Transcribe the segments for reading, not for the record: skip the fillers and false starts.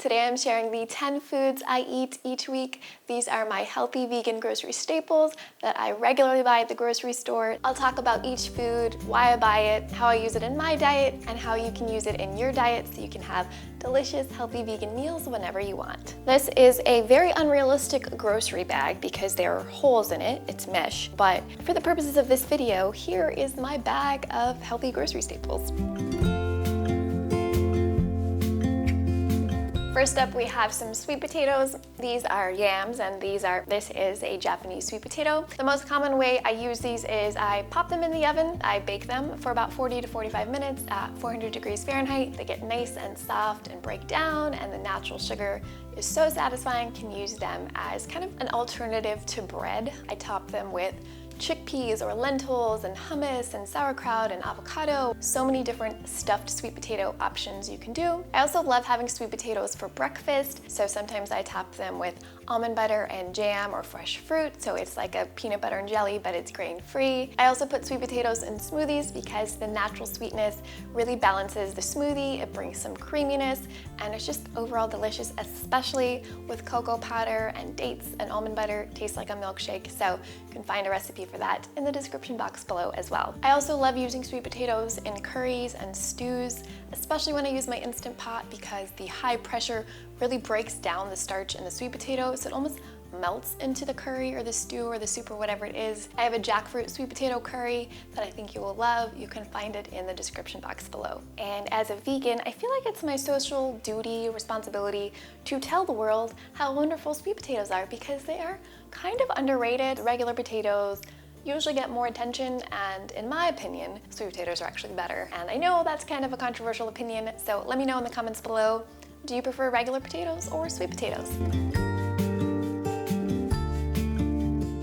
Today I'm sharing the 10 foods I eat each week. These are my healthy vegan grocery staples that I regularly buy at the grocery store. I'll talk about each food, why I buy it, how I use it in my diet, and how you can use it in your diet so you can have delicious, healthy vegan meals whenever you want. This is a very unrealistic grocery bag because there are holes in it, it's mesh, but for the purposes of this video, here is my bag of healthy grocery staples. First up, we have some sweet potatoes. These are yams, and this is a Japanese sweet potato. The most common way I use these is I pop them in the oven. I bake them for about 40 to 45 minutes at 400 degrees Fahrenheit. They get nice and soft and break down, and the natural sugar is so satisfying. Can use them as kind of an alternative to bread. I top them with chickpeas or lentils and hummus and sauerkraut and avocado. So many different stuffed sweet potato options you can do. I also love having sweet potatoes for breakfast, so sometimes I top them with almond butter and jam or fresh fruit, so it's like a peanut butter and jelly, but it's grain-free. I also put sweet potatoes in smoothies because the natural sweetness really balances the smoothie. It brings some creaminess, and it's just overall delicious, especially with cocoa powder and dates and almond butter. It tastes like a milkshake, so you can find a recipe for that in the description box below as well. I also love using sweet potatoes in curries and stews, especially when I use my Instant Pot because the high pressure really breaks down the starch in the sweet potato, so it almost melts into the curry or the stew or the soup or whatever it is. I have a jackfruit sweet potato curry that I think you will love. You can find it in the description box below. And as a vegan, I feel like it's my social duty, responsibility to tell the world how wonderful sweet potatoes are because they are kind of underrated. Regular potatoes usually get more attention, and in my opinion, sweet potatoes are actually better. And I know that's kind of a controversial opinion, so let me know in the comments below. Do you prefer regular potatoes or sweet potatoes?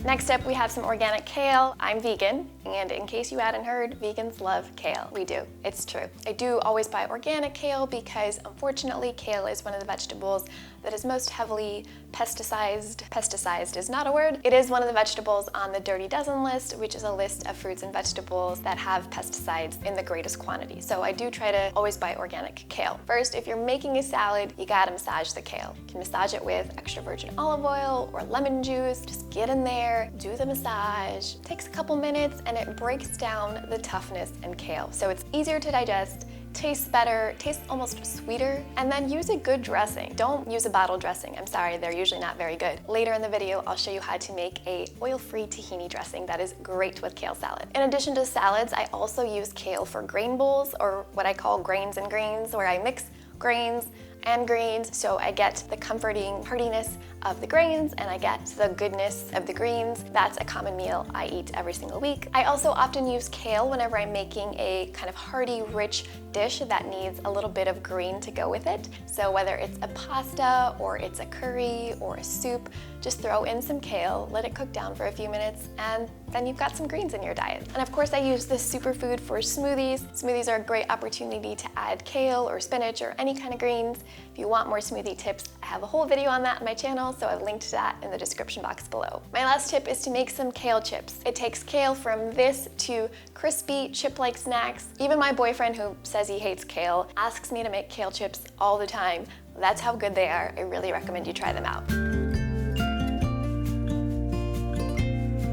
Next up, we have some organic kale. I'm vegan, and in case you hadn't heard, vegans love kale. We do, it's true. I do always buy organic kale because unfortunately, kale is one of the vegetables that is most heavily pesticized. Pesticized is not a word. It is one of the vegetables on the Dirty Dozen list, which is a list of fruits and vegetables that have pesticides in the greatest quantity. So I do try to always buy organic kale. First, if you're making a salad, you gotta massage the kale. You can massage it with extra virgin olive oil or lemon juice. Just get in there, do the massage. It takes a couple minutes and it breaks down the toughness in kale. So it's easier to digest, tastes better, tastes almost sweeter, and then use a good dressing. Don't use a bottle dressing. I'm sorry, they're usually not very good. Later in the video, I'll show you how to make a oil-free tahini dressing that is great with kale salad. In addition to salads, I also use kale for grain bowls, or what I call grains and greens, where I mix grains and greens, so I get the comforting heartiness of the grains and I get the goodness of the greens. That's a common meal I eat every single week. I also often use kale whenever I'm making a kind of hearty, rich dish that needs a little bit of green to go with it. So whether it's a pasta or it's a curry or a soup, just throw in some kale, let it cook down for a few minutes, and then you've got some greens in your diet. And of course, I use this superfood for smoothies. Smoothies are a great opportunity to add kale or spinach or any kind of greens. If you want more smoothie tips, I have a whole video on that on my channel, so I've linked to that in the description box below. My last tip is to make some kale chips. It takes kale from this to crispy chip-like snacks. Even my boyfriend, who says he hates kale, asks me to make kale chips all the time. That's how good they are. I really recommend you try them out.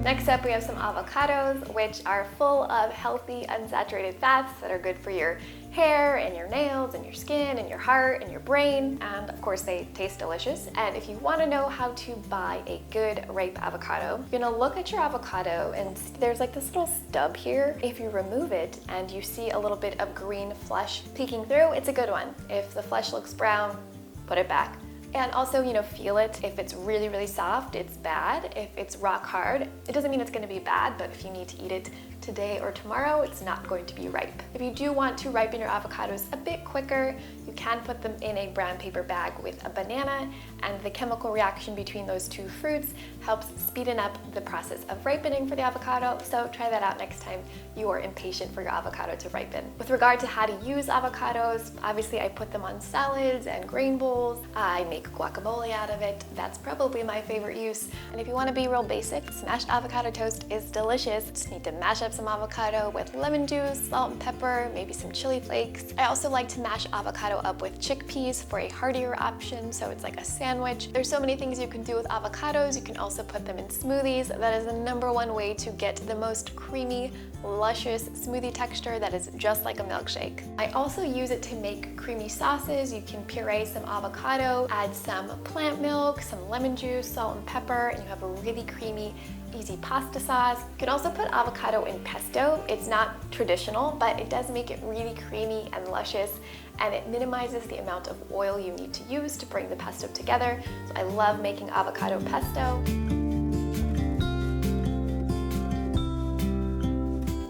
Next up, we have some avocados, which are full of healthy, unsaturated fats that are good for your hair and your nails and your skin and your heart and your brain, and of course they taste delicious. And if you want to know how to buy a good ripe avocado, you're gonna look at your avocado and there's like this little stub here. If you remove it and you see a little bit of green flesh peeking through, it's a good one. If the flesh looks brown, put it back. And also, feel it. If it's really, really soft, it's bad. If it's rock hard, it doesn't mean it's gonna be bad, but if you need to eat it today or tomorrow, it's not going to be ripe. If you do want to ripen your avocados a bit quicker, you can put them in a brown paper bag with a banana, and the chemical reaction between those two fruits helps speeden up the process of ripening for the avocado, so try that out next time you are impatient for your avocado to ripen. With regard to how to use avocados, obviously I put them on salads and grain bowls. I make guacamole out of it. That's probably my favorite use. And if you want to be real basic, smashed avocado toast is delicious. Just need to mash up some avocado with lemon juice, salt and pepper, maybe some chili flakes. I also like to mash avocado up with chickpeas for a heartier option, so it's like a sandwich. There's so many things you can do with avocados. You can also put them in smoothies. That is the #1 way to get the most creamy, luscious smoothie texture that is just like a milkshake. I also use it to make creamy sauces. You can puree some avocado, add some plant milk, some lemon juice, salt and pepper, and you have a really creamy, easy pasta sauce. You can also put avocado in pesto. It's not traditional, but it does make it really creamy and luscious, and it minimizes the amount of oil you need to use to bring the pesto together. So I love making avocado pesto.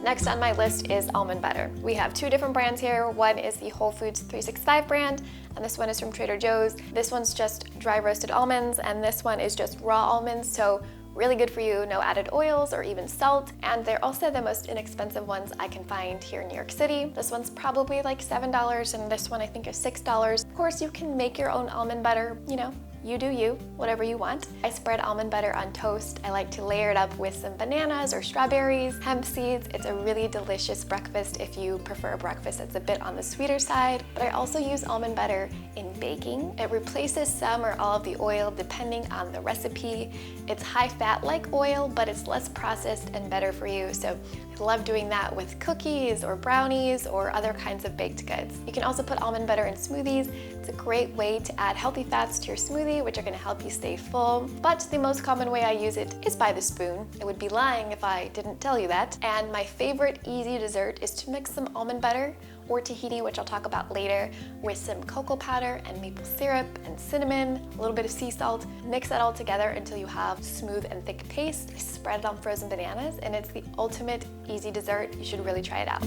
Next on my list is almond butter. We have 2 different brands here. One is the Whole Foods 365 brand, and this one is from Trader Joe's. This one's just dry roasted almonds, and this one is just raw almonds, so really good for you, no added oils or even salt. And they're also the most inexpensive ones I can find here in New York City. This one's probably like $7, and this one I think is $6. Of course, you can make your own almond butter, you know, you do you, whatever you want. I spread almond butter on toast. I like to layer it up with some bananas or strawberries, hemp seeds. It's a really delicious breakfast if you prefer a breakfast that's a bit on the sweeter side. But I also use almond butter in baking. It replaces some or all of the oil depending on the recipe. It's high fat like oil, but it's less processed and better for you. So I love doing that with cookies or brownies or other kinds of baked goods. You can also put almond butter in smoothies. It's a great way to add healthy fats to your smoothie, which are going to help you stay full. But the most common way I use it is by the spoon. I would be lying if I didn't tell you that. And my favorite easy dessert is to mix some almond butter or tahini, which I'll talk about later, with some cocoa powder and maple syrup and cinnamon, a little bit of sea salt. Mix that all together until you have smooth and thick paste. Spread it on frozen bananas, and it's the ultimate easy dessert. You should really try it out.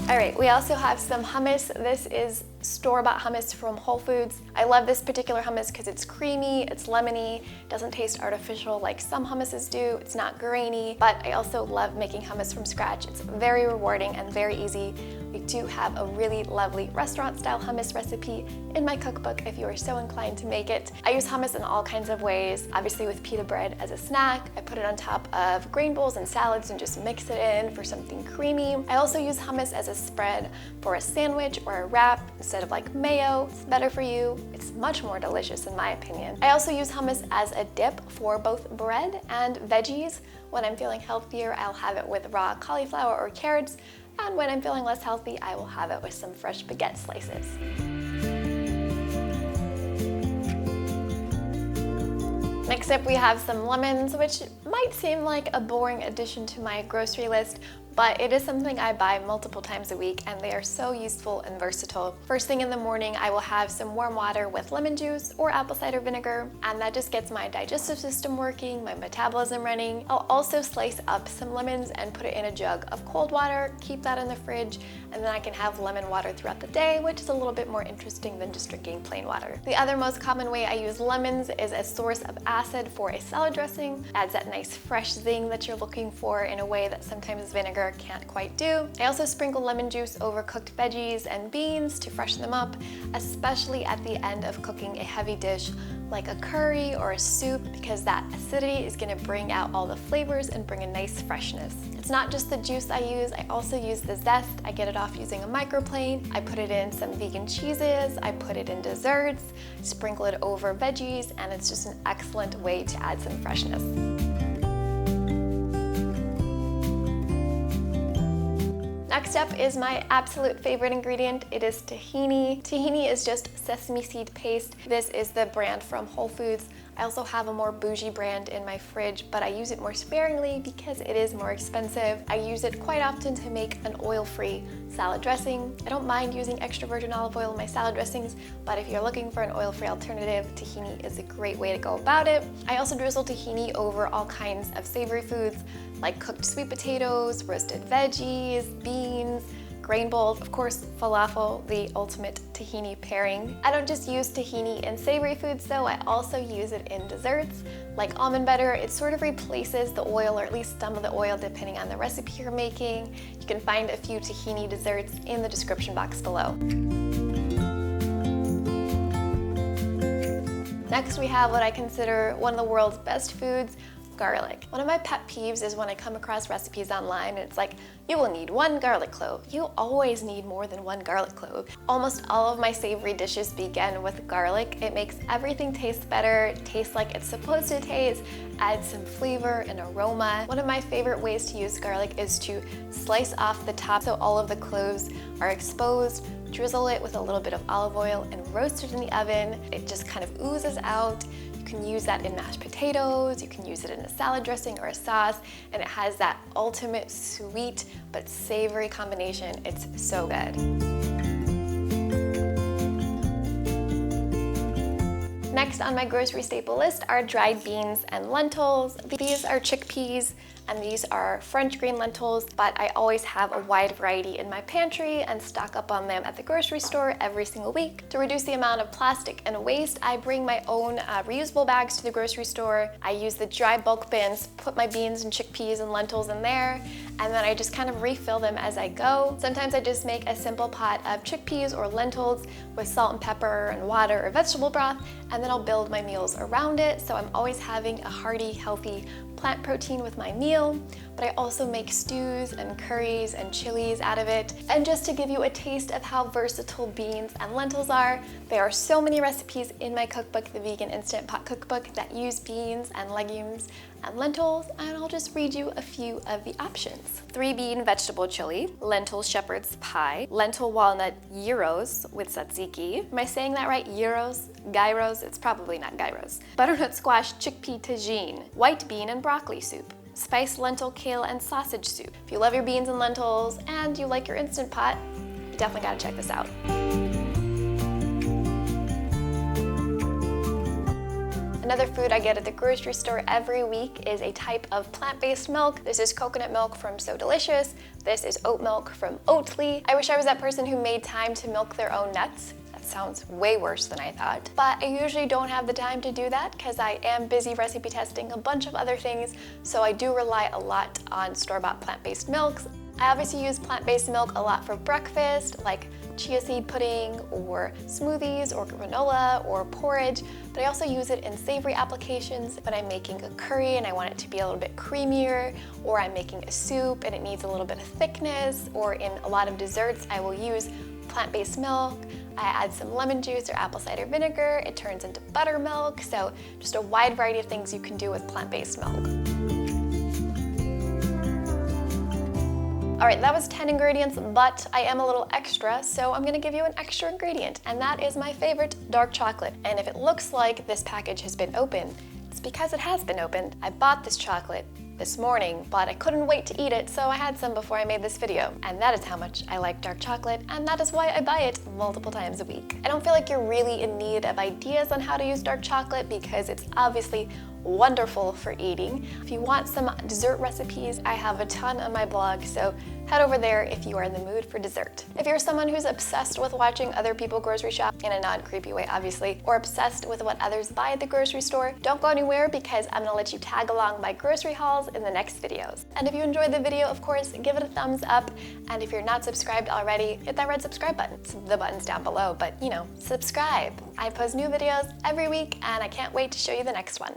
All right, we also have some hummus. This is store-bought hummus from Whole Foods. I love this particular hummus because it's creamy, it's lemony, doesn't taste artificial like some hummuses do, it's not grainy, but I also love making hummus from scratch. It's very rewarding and very easy. We do have a really lovely restaurant-style hummus recipe in my cookbook if you are so inclined to make it. I use hummus in all kinds of ways, obviously with pita bread as a snack. I put it on top of grain bowls and salads and just mix it in for something creamy. I also use hummus as a spread for a sandwich or a wrap instead of like mayo. It's better for you. It's much more delicious in my opinion. I also use hummus as a dip for both bread and veggies. When I'm feeling healthier, I'll have it with raw cauliflower or carrots. And when I'm feeling less healthy, I will have it with some fresh baguette slices. Next up, we have some lemons, which might seem like a boring addition to my grocery list, but it is something I buy multiple times a week, and they are so useful and versatile. First thing in the morning, I will have some warm water with lemon juice or apple cider vinegar, and that just gets my digestive system working, my metabolism running. I'll also slice up some lemons and put it in a jug of cold water, keep that in the fridge, and then I can have lemon water throughout the day, which is a little bit more interesting than just drinking plain water. The other most common way I use lemons is a source of acid for a salad dressing. Adds that nice fresh zing that you're looking for in a way that sometimes vinegar can't quite do. I also sprinkle lemon juice over cooked veggies and beans to freshen them up, especially at the end of cooking a heavy dish like a curry or a soup, because that acidity is going to bring out all the flavors and bring a nice freshness. It's not just the juice I use, I also use the zest. I get it off using a microplane. I put it in some vegan cheeses, I put it in desserts, sprinkle it over veggies, and it's just an excellent way to add some freshness. Next up is my absolute favorite ingredient. It is tahini. Tahini is just sesame seed paste. This is the brand from Whole Foods. I also have a more bougie brand in my fridge, but I use it more sparingly because it is more expensive. I use it quite often to make an oil-free salad dressing. I don't mind using extra virgin olive oil in my salad dressings, but if you're looking for an oil-free alternative, tahini is a great way to go about it. I also drizzle tahini over all kinds of savory foods like cooked sweet potatoes, roasted veggies, beans, grain bowls, of course, falafel, the ultimate tahini pairing. I don't just use tahini in savory foods though, I also use it in desserts like almond butter. It sort of replaces the oil, or at least some of the oil depending on the recipe you're making. You can find a few tahini desserts in the description box below. Next, we have what I consider one of the world's best foods, Garlic. One of my pet peeves is when I come across recipes online and it's like, you will need 1 garlic clove. You always need more than 1 garlic clove. Almost all of my savory dishes begin with garlic. It makes everything taste better, taste like it's supposed to taste, adds some flavor and aroma. One of my favorite ways to use garlic is to slice off the top so all of the cloves are exposed, drizzle it with a little bit of olive oil and roast it in the oven. It just kind of oozes out. You can use that in mashed potatoes, you can use it in a salad dressing or a sauce, and it has that ultimate sweet but savory combination. It's so good. Next on my grocery staple list are dried beans and lentils. These are chickpeas and these are French green lentils, but I always have a wide variety in my pantry and stock up on them at the grocery store every single week. To reduce the amount of plastic and waste, I bring my own reusable bags to the grocery store. I use the dry bulk bins, put my beans and chickpeas and lentils in there, and then I just kind of refill them as I go. Sometimes I just make a simple pot of chickpeas or lentils with salt and pepper and water or vegetable broth, and then I'll build my meals around it, so I'm always having a hearty, healthy plant protein with my meal, but I also make stews and curries and chilies out of it. And just to give you a taste of how versatile beans and lentils are, there are so many recipes in my cookbook, the Vegan Instant Pot Cookbook, that use beans and legumes and lentils, and I'll just read you a few of the options. 3-bean vegetable chili, lentil shepherd's pie, lentil walnut gyros with tzatziki. Am I saying that right? Gyros? Gyros? It's probably not gyros. Butternut squash chickpea tagine, white bean and broccoli soup, spiced lentil, kale, and sausage soup. If you love your beans and lentils and you like your Instant Pot, you definitely gotta check this out. Another food I get at the grocery store every week is a type of plant-based milk. This is coconut milk from So Delicious. This is oat milk from Oatly. I wish I was that person who made time to milk their own nuts. That sounds way worse than I thought. But I usually don't have the time to do that because I am busy recipe testing a bunch of other things, so I do rely a lot on store-bought plant-based milks. I obviously use plant-based milk a lot for breakfast, like chia seed pudding or smoothies or granola or porridge, but I also use it in savory applications when I'm making a curry and I want it to be a little bit creamier, or I'm making a soup and it needs a little bit of thickness, or in a lot of desserts I will use plant-based milk. I add some lemon juice or apple cider vinegar, it turns into buttermilk, so just a wide variety of things you can do with plant-based milk. All right, that was 10 ingredients, but I am a little extra, so I'm gonna give you an extra ingredient, and that is my favorite, dark chocolate. And if it looks like this package has been opened, it's because it has been opened. I bought this chocolate this morning, but I couldn't wait to eat it, so I had some before I made this video. And that is how much I like dark chocolate, and that is why I buy it multiple times a week. I don't feel like you're really in need of ideas on how to use dark chocolate because it's obviously wonderful for eating. If you want some dessert recipes, I have a ton on my blog, so head over there if you are in the mood for dessert. If you're someone who's obsessed with watching other people grocery shop, in a non-creepy way obviously, or obsessed with what others buy at the grocery store, don't go anywhere because I'm gonna let you tag along my grocery hauls in the next videos. And if you enjoyed the video, of course, give it a thumbs up, and if you're not subscribed already, hit that red subscribe button. The button's down below, but you know, subscribe. I post new videos every week and I can't wait to show you the next one.